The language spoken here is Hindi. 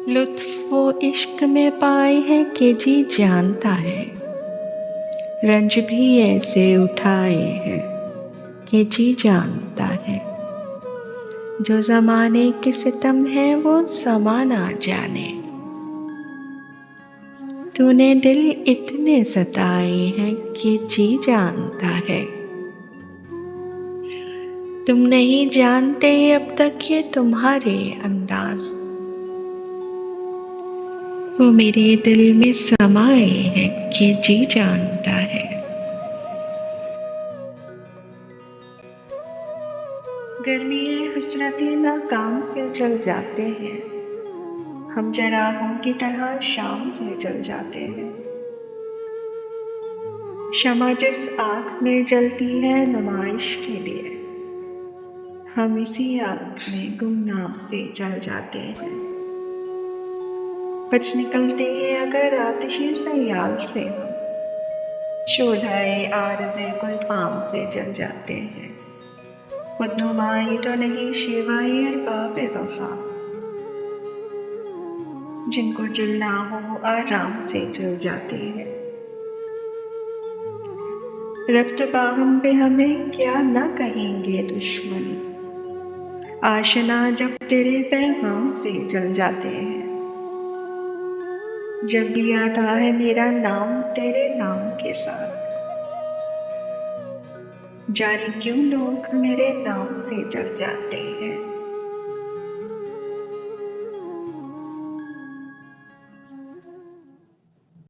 लुत्फ़ वो इश्क में पाए हैं कि जी जानता है, रंज भी ऐसे उठाए हैं कि जी जानता है। जो ज़माने के सितम है वो ज़मा ना जाने, तूने दिल इतने सताए हैं कि जी जानता है। तुम नहीं जानते अब तक ये तुम्हारे अंदाज़, वो मेरे दिल में समाए हैं कि जी जानता है। गर्मी हसरतें नाकाम से जल जाते हैं, हम जराहों की तरह शाम से जल जाते हैं। शमा जिस आँख में जलती है नुमाइश के लिए, हम इसी आँख में गुमनाम से जल जाते हैं। बच निकलते हैं अगर आतिशी सयाल से हम, शोधाए आरज़े गुलफाम से जल जाते हैं। खुदनुमाई तो नहीं शिवाए अरबाब वफा, जिनको जलना हो आराम से जल जाते हैं। रफ्त बाहम पे हमें क्या न कहेंगे दुश्मन, आशना जब तेरे पैगाम से जल जाते हैं। जब भी आता है मेरा नाम तेरे नाम के साथ, जाने क्यों लोग मेरे नाम से जल जाते हैं।